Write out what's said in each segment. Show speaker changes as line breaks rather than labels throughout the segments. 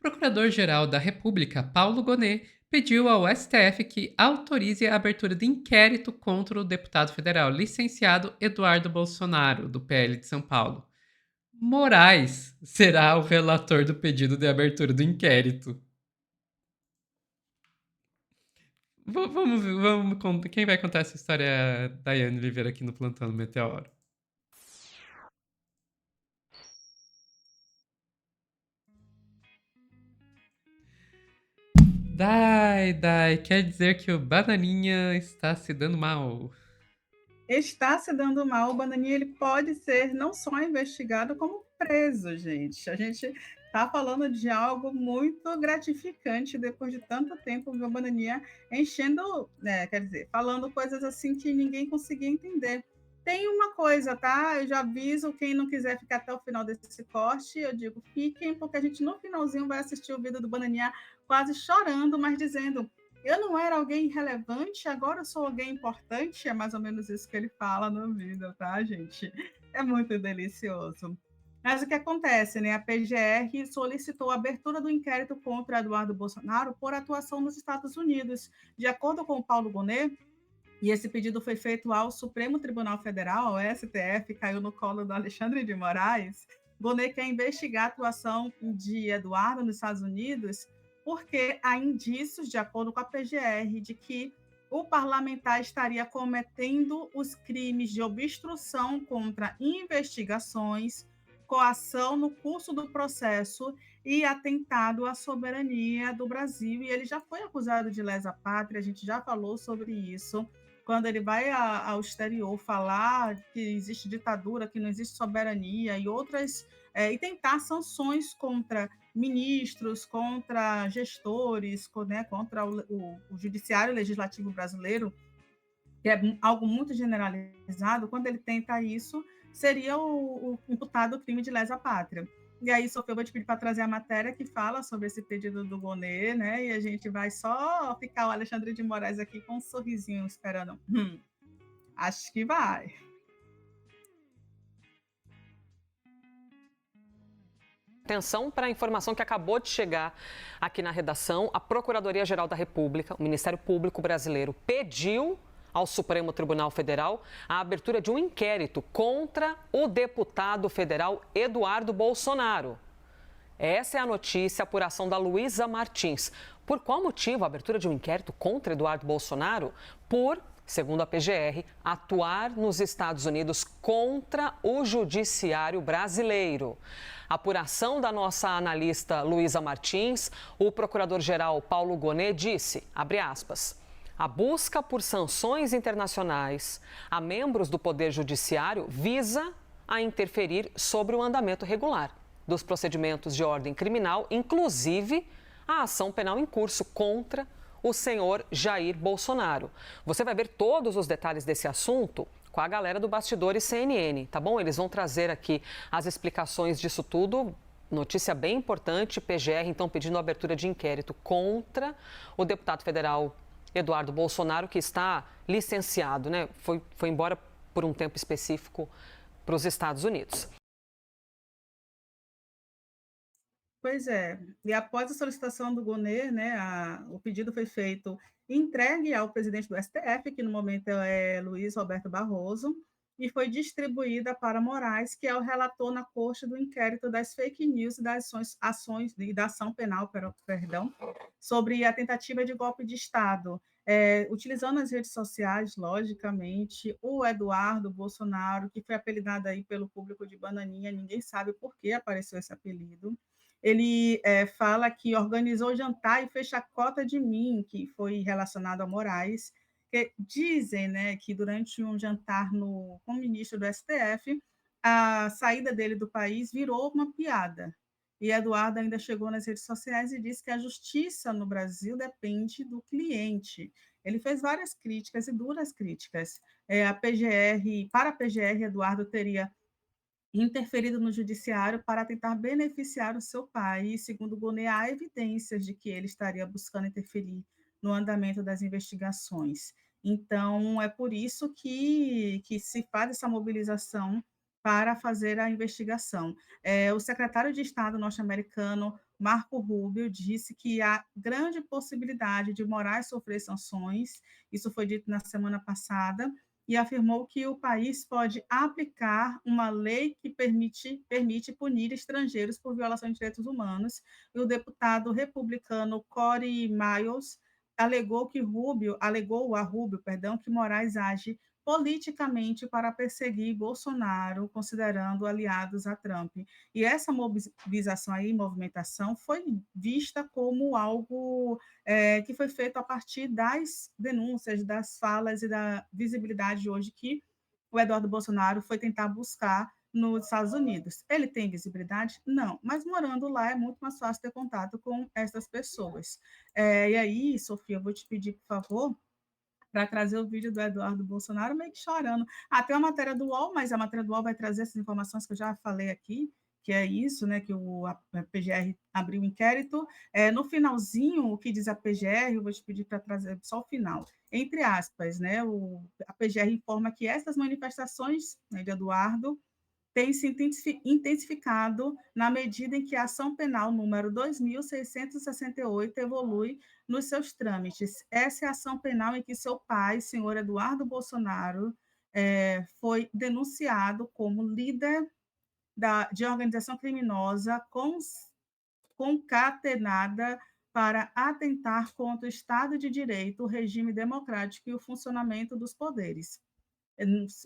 Procurador-Geral da República, Paulo Gonet, pediu ao STF que autorize a abertura de inquérito contra o deputado federal licenciado Eduardo Bolsonaro, do PL de São Paulo. Moraes será o relator do pedido de abertura do inquérito. Vamos, quem vai contar essa história é a Daiane Oliveira aqui no Plantão do Meteoro. Dai, quer dizer que o Bananinha está se dando mal.
Está se dando mal, o Bananinha ele pode ser não só investigado, como preso, gente. A gente está falando de algo muito gratificante depois de tanto tempo ver o Bananinha enchendo, né, quer dizer, falando coisas assim que ninguém conseguia entender. Tem uma coisa, tá? Eu já aviso quem não quiser ficar até o final desse corte, eu digo, fiquem, porque a gente no finalzinho vai assistir o vídeo do Bananinha quase chorando, mas dizendo: eu não era alguém relevante, agora eu sou alguém importante. É mais ou menos isso que ele fala no vídeo, tá, gente? É muito delicioso. Mas o que acontece, né? A PGR solicitou a abertura do inquérito contra Eduardo Bolsonaro por atuação nos Estados Unidos. De acordo com o Paulo Bonet, e esse pedido foi feito ao Supremo Tribunal Federal, ao STF, caiu no colo do Alexandre de Moraes. Bonet quer investigar a atuação de Eduardo nos Estados Unidos, porque há indícios, de acordo com a PGR, de que o parlamentar estaria cometendo os crimes de obstrução contra investigações, coação no curso do processo e atentado à soberania do Brasil. E ele já foi acusado de lesa pátria, a gente já falou sobre isso quando ele vai ao exterior falar que existe ditadura, que não existe soberania e outras, e tentar sanções contra ministros, contra gestores, né, contra o judiciário legislativo brasileiro, que é algo muito generalizado, quando ele tenta isso, seria o imputado crime de lesa pátria. E aí, Sofia, eu vou te pedir para trazer a matéria que fala sobre esse pedido do Bonet, né? E a gente vai só ficar o Alexandre de Moraes aqui com um sorrisinho esperando. Acho que vai.
Atenção para a informação que acabou de chegar aqui na redação. A Procuradoria-Geral da República, o Ministério Público Brasileiro, pediu ao Supremo Tribunal Federal a abertura de um inquérito contra o deputado federal Eduardo Bolsonaro. Essa é a notícia, a apuração da Luísa Martins. Por qual motivo a abertura de um inquérito contra Eduardo Bolsonaro? Por, segundo a PGR, atuar nos Estados Unidos contra o judiciário brasileiro. A apuração da nossa analista Luísa Martins, o procurador-geral Paulo Gonet disse, abre aspas, a busca por sanções internacionais a membros do Poder Judiciário visa a interferir sobre o andamento regular dos procedimentos de ordem criminal, inclusive a ação penal em curso contra o senhor Jair Bolsonaro. Você vai ver todos os detalhes desse assunto com a galera do Bastidores CNN, tá bom? Eles vão trazer aqui as explicações disso tudo. Notícia bem importante, PGR então pedindo a abertura de inquérito contra o deputado federal Eduardo Bolsonaro, que está licenciado, né? Foi embora por um tempo específico para os Estados Unidos.
Pois é. E após a solicitação do Gonet, né, o pedido foi feito entregue ao presidente do STF, que no momento é Luiz Roberto Barroso, e foi distribuída para Moraes, que é o relator na corte do inquérito das fake news e das ações e da ação penal, perdão, sobre a tentativa de golpe de Estado. Utilizando as redes sociais, logicamente, o Eduardo Bolsonaro, que foi apelidado aí pelo público de Bananinha, ninguém sabe por que apareceu esse apelido. Ele fala que organizou jantar e fez chacota de mim, que foi relacionado a Moraes, que dizem, né, que durante um jantar com o ministro do STF, a saída dele do país virou uma piada. E Eduardo ainda chegou nas redes sociais e disse que a justiça no Brasil depende do cliente. Ele fez várias críticas e duras críticas. Para a PGR, Eduardo teria interferido no judiciário para tentar beneficiar o seu pai. E, segundo Gonet, há evidências de que ele estaria buscando interferir no andamento das investigações. Então, é por isso que se faz essa mobilização para fazer a investigação. O secretário de Estado norte-americano, Marco Rubio, disse que há grande possibilidade de Moraes sofrer sanções, isso foi dito na semana passada, e afirmou que o país pode aplicar uma lei que permite punir estrangeiros por violação de direitos humanos. E o deputado republicano Cory Miles alegou a Rubio, perdão, que Moraes age politicamente para perseguir Bolsonaro, considerando aliados a Trump. E essa mobilização aí, movimentação, foi vista como algo que foi feito a partir das denúncias, das falas e da visibilidade hoje que o Eduardo Bolsonaro foi tentar buscar nos Estados Unidos. Ele tem visibilidade? Não, mas morando lá é muito mais fácil ter contato com essas pessoas. E aí, Sofia, eu vou te pedir, por favor, para trazer o vídeo do Eduardo Bolsonaro meio que chorando. Tem uma matéria do UOL, mas a matéria do UOL vai trazer essas informações que eu já falei aqui, que é isso, né, que a PGR abriu um inquérito. No finalzinho, o que diz a PGR, eu vou te pedir para trazer só o final. Entre aspas, né, a PGR informa que essas manifestações, né, de Eduardo tem se intensificado na medida em que a ação penal número 2.668 evolui nos seus trâmites. Essa é a ação penal em que seu pai, senhor Eduardo Bolsonaro, foi denunciado como líder de organização criminosa concatenada para atentar contra o Estado de Direito, o regime democrático e o funcionamento dos poderes.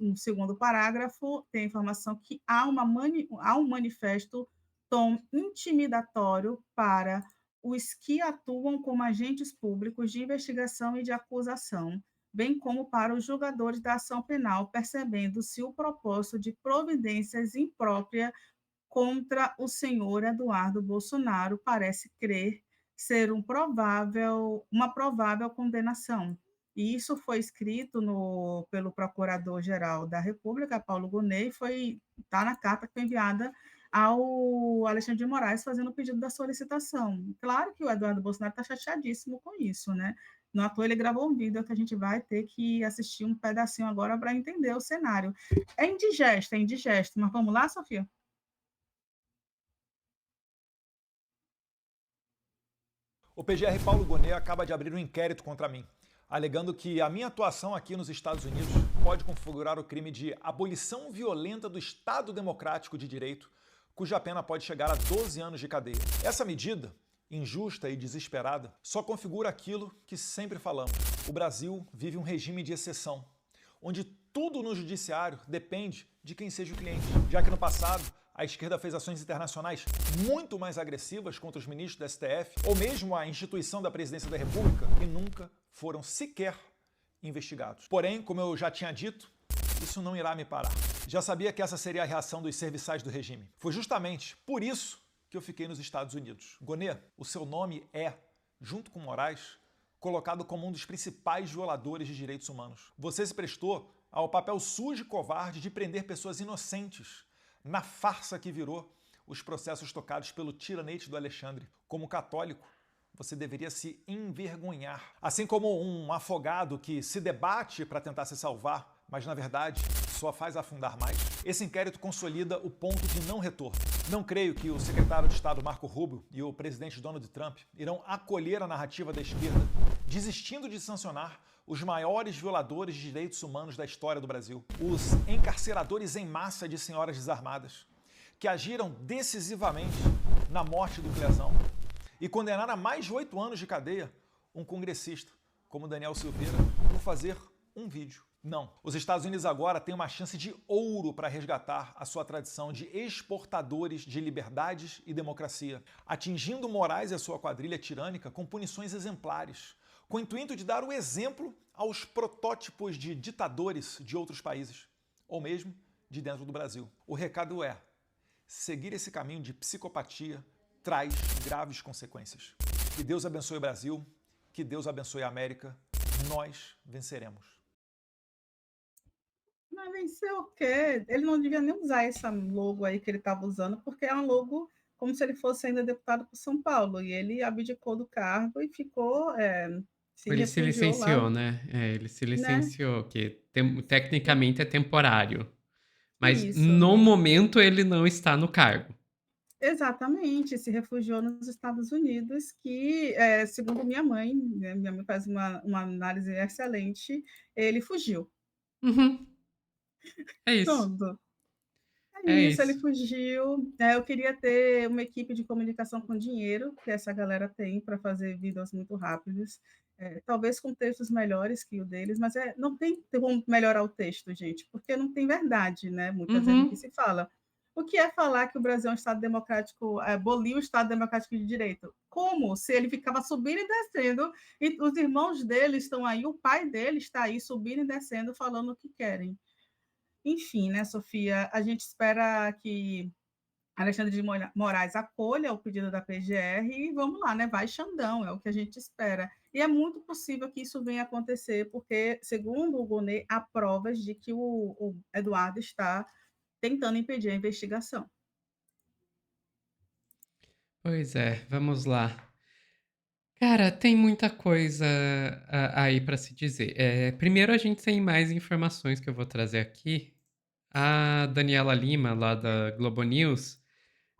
No segundo parágrafo, tem a informação que há um manifesto tom intimidatório para os que atuam como agentes públicos de investigação e de acusação, bem como para os julgadores da ação penal, percebendo-se o propósito de providências impróprias contra o senhor Eduardo Bolsonaro, parece crer ser uma provável condenação. E isso foi escrito pelo Procurador-Geral da República, Paulo Gonet, e está na carta que foi enviada ao Alexandre de Moraes fazendo o pedido da solicitação. Claro que o Eduardo Bolsonaro está chateadíssimo com isso, né? No ator, ele gravou um vídeo que a gente vai ter que assistir um pedacinho agora para entender o cenário. É indigesto, mas vamos lá, Sofia?
O PGR Paulo Gonet acaba de abrir um inquérito contra mim, alegando que a minha atuação aqui nos Estados Unidos pode configurar o crime de abolição violenta do Estado Democrático de Direito, cuja pena pode chegar a 12 anos de cadeia. Essa medida, injusta e desesperada, só configura aquilo que sempre falamos. O Brasil vive um regime de exceção, onde tudo no judiciário depende de quem seja o cliente, já que no passado a esquerda fez ações internacionais muito mais agressivas contra os ministros do STF, ou mesmo a instituição da Presidência da República, e nunca foram sequer investigados. Porém, como eu já tinha dito, isso não irá me parar. Já sabia que essa seria a reação dos serviçais do regime. Foi justamente por isso que eu fiquei nos Estados Unidos. Gonet, o seu nome é, junto com Moraes, colocado como um dos principais violadores de direitos humanos. Você se prestou ao papel sujo e covarde de prender pessoas inocentes na farsa que virou os processos tocados pelo tiranete do Alexandre. Como católico, você deveria se envergonhar. Assim como um afogado que se debate para tentar se salvar, mas na verdade só faz afundar mais. Esse inquérito consolida o ponto de não retorno. Não creio que o secretário de Estado Marco Rubio e o presidente Donald Trump irão acolher a narrativa da esquerda, desistindo de sancionar os maiores violadores de direitos humanos da história do Brasil, os encarceradores em massa de senhoras desarmadas, que agiram decisivamente na morte do Clezão e condenaram a mais de 8 anos de cadeia um congressista como Daniel Silveira por fazer um vídeo. Não. Os Estados Unidos agora têm uma chance de ouro para resgatar a sua tradição de exportadores de liberdades e democracia, atingindo Moraes e a sua quadrilha tirânica com punições exemplares, com o intuito de dar o exemplo aos protótipos de ditadores de outros países, ou mesmo de dentro do Brasil. O recado é: seguir esse caminho de psicopatia traz graves consequências. Que Deus abençoe o Brasil, que Deus abençoe a América, nós venceremos.
Mas vencer o quê? Ele não devia nem usar essa logo aí que ele estava usando, porque é um logo como se ele fosse ainda deputado por São Paulo, e ele abdicou do cargo e ficou, se
Ele se
refugiou lá,
licenciou, né? Ele se
né?
licenciou, que tecnicamente é temporário. Mas
Isso,
no momento ele não está no cargo.
exatamente, se refugiou nos Estados Unidos, que, segundo minha mãe, né, minha mãe faz uma análise excelente, ele fugiu.
Uhum. É isso.
Pronto. É
É
isso, ele
isso.
fugiu. Eu queria ter uma equipe de comunicação com dinheiro, que essa galera tem para fazer vídeos muito rápidos, talvez com textos melhores que o deles, mas não tem como melhorar o texto, gente, porque não tem verdade, né? Muitas vezes no que
Uhum.
se fala. O que é falar que o Brasil é um Estado democrático, aboliu o Estado democrático de direito? Como? Se ele ficava subindo e descendo, e os irmãos dele estão aí, o pai dele está aí subindo e descendo, falando o que querem. Enfim, né, Sofia, a gente espera que Alexandre de Moraes acolha o pedido da PGR e vamos lá, né? Vai Xandão, é o que a gente espera. E é muito possível que isso venha a acontecer, porque, segundo o Gonê, há provas de que o Eduardo está tentando impedir a investigação.
Pois é, vamos lá. Cara, tem muita coisa aí para se dizer. Primeiro, a gente tem mais informações que eu vou trazer aqui. A Daniela Lima, lá da Globo News,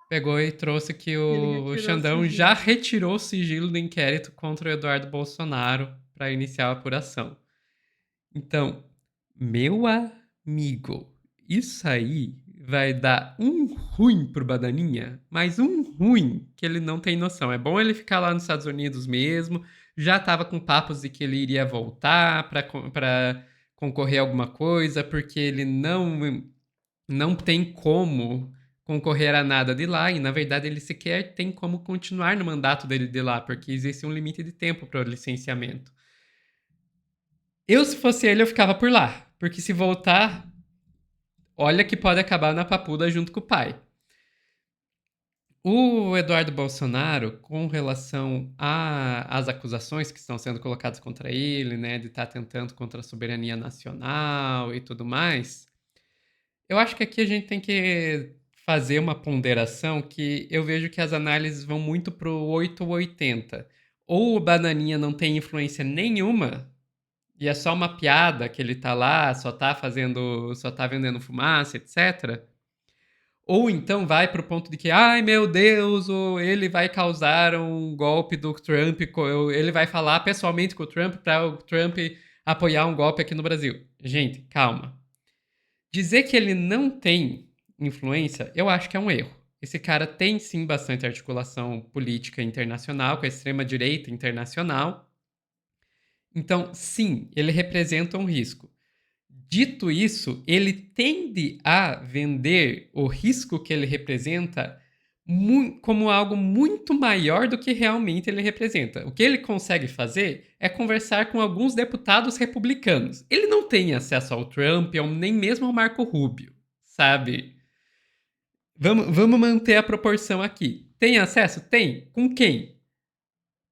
pegou e trouxe que
Ele
o
retirou o
Xandão já
sigilo.
retirou o sigilo do inquérito contra o Eduardo Bolsonaro para iniciar a apuração. Então, meu amigo, isso aí vai dar um ruim pro Bananinha, mas um ruim que ele não tem noção. É bom ele ficar lá nos Estados Unidos mesmo. Já tava com papos de que ele iria voltar para concorrer a alguma coisa, porque ele não tem como concorrer a nada de lá, e na verdade ele sequer tem como continuar no mandato dele de lá, porque existe um limite de tempo para o licenciamento. Eu, se fosse ele, eu ficava por lá, porque se voltar, olha que pode acabar na papuda junto com o pai. O Eduardo Bolsonaro, com relação às acusações que estão sendo colocadas contra ele, né, de estar tentando contra a soberania nacional e tudo mais, eu acho que aqui a gente tem que fazer uma ponderação que eu vejo que as análises vão muito pro 8 ou 80. Ou o Bananinha não tem influência nenhuma e é só uma piada que ele tá lá, só tá vendendo fumaça, etc. Ou então vai pro ponto de que, ai meu Deus, ele vai causar um golpe do Trump, ele vai falar pessoalmente com o Trump para o Trump apoiar um golpe aqui no Brasil. Gente, calma. Dizer que ele não tem influência, eu acho que é um erro. Esse cara tem sim bastante articulação política internacional, com a extrema-direita internacional. Então, sim, ele representa um risco. Dito isso, ele tende a vender o risco que ele representa como algo muito maior do que realmente ele representa. O que ele consegue fazer é conversar com alguns deputados republicanos. Ele não tem acesso ao Trump ou nem mesmo ao Marco Rubio, sabe? Vamos manter a proporção aqui. Tem acesso? Tem. Com quem?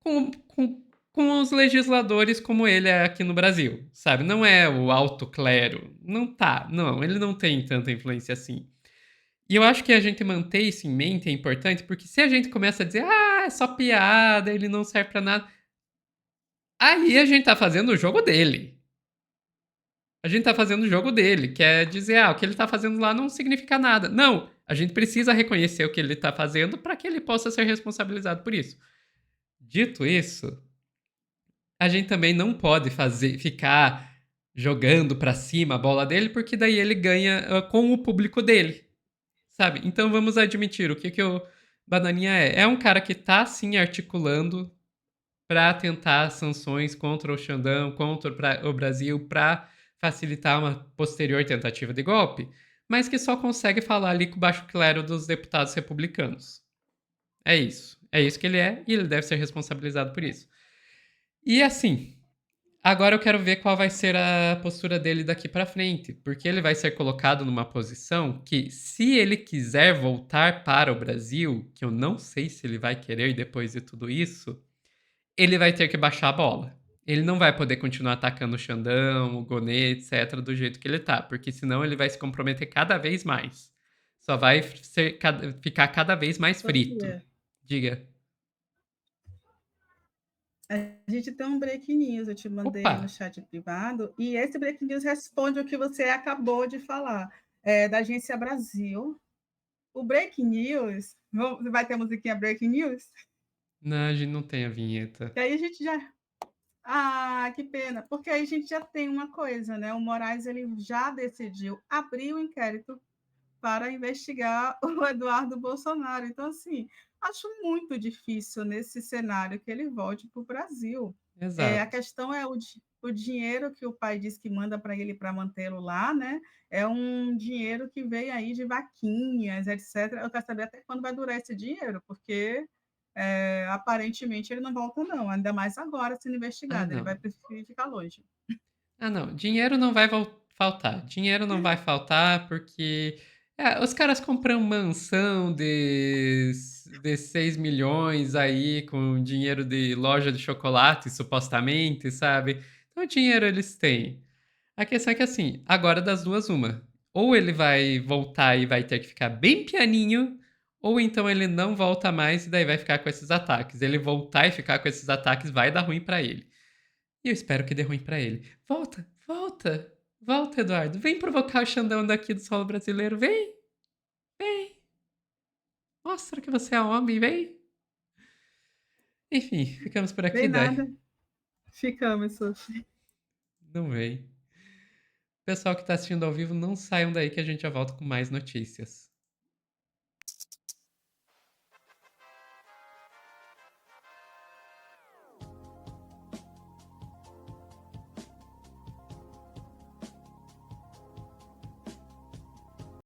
Com os legisladores como ele é aqui no Brasil, sabe? Não é o alto clero. Não tá. Não, ele não tem tanta influência assim. E eu acho que a gente manter isso em mente é importante, porque se a gente começa a dizer, é só piada, ele não serve pra nada, aí a gente tá fazendo o jogo dele. A gente tá fazendo o jogo dele, que é dizer, o que ele tá fazendo lá não significa nada. Não, a gente precisa reconhecer o que ele tá fazendo para que ele possa ser responsabilizado por isso. Dito isso, a gente também não pode ficar jogando pra cima a bola dele, porque daí ele ganha com o público dele, sabe? Então vamos admitir o que o Bananinha é. É um cara que tá sim articulando para tentar sanções contra o Xandão, contra o Brasil, para facilitar uma posterior tentativa de golpe, mas que só consegue falar ali com o baixo clero dos deputados republicanos. É isso. É isso que ele é e ele deve ser responsabilizado por isso. E assim, agora eu quero ver qual vai ser a postura dele daqui para frente, porque ele vai ser colocado numa posição que, se ele quiser voltar para o Brasil, que eu não sei se ele vai querer depois de tudo isso, ele vai ter que baixar a bola. Ele não vai poder continuar atacando o Xandão, o Gonê, etc., do jeito que ele tá, porque senão ele vai se comprometer cada vez mais. Só vai ficar cada vez mais frito.
Sofia,
Diga.
a gente tem um break news, eu te
Opa!
mandei no chat privado, e esse break news responde o que você acabou de falar. da Agência Brasil. O Breaking News, vai ter a musiquinha Breaking News?
Não, a gente não tem a vinheta.
E aí a gente já... Ah, que pena, porque aí a gente já tem uma coisa, né? O Moraes ele já decidiu abrir o inquérito para investigar o Eduardo Bolsonaro. Então, assim, acho muito difícil nesse cenário que ele volte para o Brasil. A
Exato.
questão é o dinheiro que o pai diz que manda para ele para mantê-lo lá, né? É um dinheiro que veio aí de vaquinhas, etc. Eu quero saber até quando vai durar esse dinheiro, porque aparentemente ele não volta, não, ainda mais agora sendo
Ah,
investigado, ele vai
não.
preferir ficar longe.
Ah, não. Dinheiro não vai faltar. Dinheiro não vai faltar porque os caras compram mansão de 6 milhões aí com dinheiro de loja de chocolate, supostamente, sabe? Então, dinheiro eles têm. A questão é que, assim, agora das duas, uma. Ou ele vai voltar e vai ter que ficar bem pianinho, ou então ele não volta mais e daí vai ficar com esses ataques. Ele voltar e ficar com esses ataques vai dar ruim pra ele. E eu espero que dê ruim pra ele. Volta, volta, volta, Eduardo. Vem provocar o Xandão daqui do solo brasileiro. Vem, vem. Mostra que você é homem, vem. Enfim, ficamos por aqui,
Bem
Dai.
nada, ficamos, Sophie.
Não vem. Pessoal que tá assistindo ao vivo, não saiam daí que a gente já volta com mais notícias.